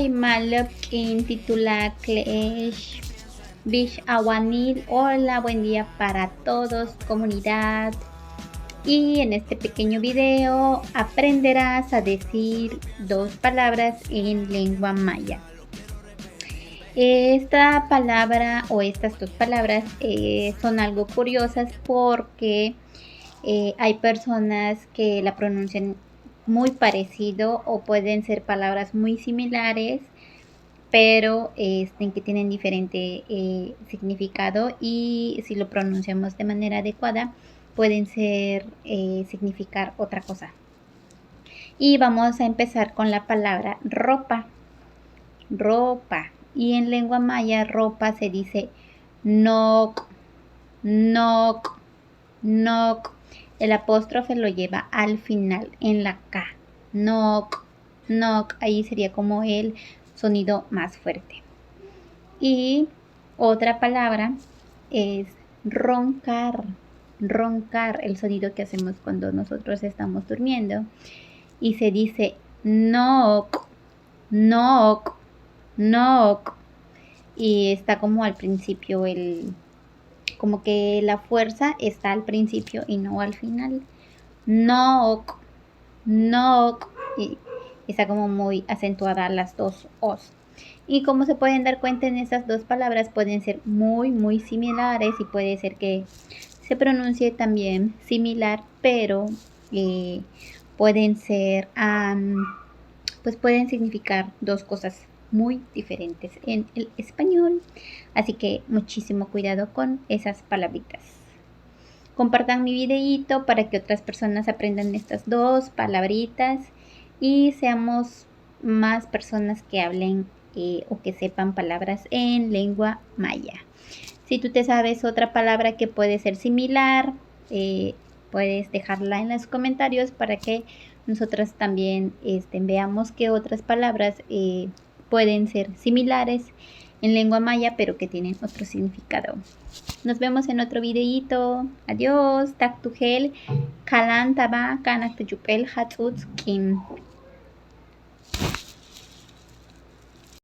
Malopkin titula Klesh Bish Awanil. Hola, buen día para todos, comunidad. Y en este pequeño video aprenderás a decir dos palabras en lengua maya. Esta palabra o estas dos palabras son algo curiosas porque hay personas que la pronuncian muy parecido o pueden ser palabras muy similares, pero que tienen diferente significado, y si lo pronunciamos de manera adecuada pueden significar otra cosa. Y vamos a empezar con la palabra ropa. Ropa. Y en lengua maya ropa se dice nok, nok, nok. El apóstrofe lo lleva al final, en la K. Nok, nok. Ahí sería como el sonido más fuerte. Y otra palabra es roncar. Roncar, el sonido que hacemos cuando nosotros estamos durmiendo. Y se dice nok, nok, nok. Y está como al principio como que la fuerza está al principio y no al final. Nok, nok. Y está como muy acentuada las dos O's. Y como se pueden dar cuenta, en esas dos palabras pueden ser muy similares y puede ser que se pronuncie también similar, pero pueden ser, pues pueden significar dos cosas muy diferentes en el español. Así que muchísimo cuidado con esas palabritas. Compartan mi videíto para que otras personas aprendan estas dos palabritas y seamos más personas que hablen o que sepan palabras en lengua maya. Si tú te sabes otra palabra que puede ser similar, puedes dejarla en los comentarios para que nosotras también veamos que otras palabras pueden ser similares en lengua maya, pero que tienen otro significado. Nos vemos en otro videito. Adiós. Tak tu gel. Kalan taba kanak tu jupel hatzutz kim.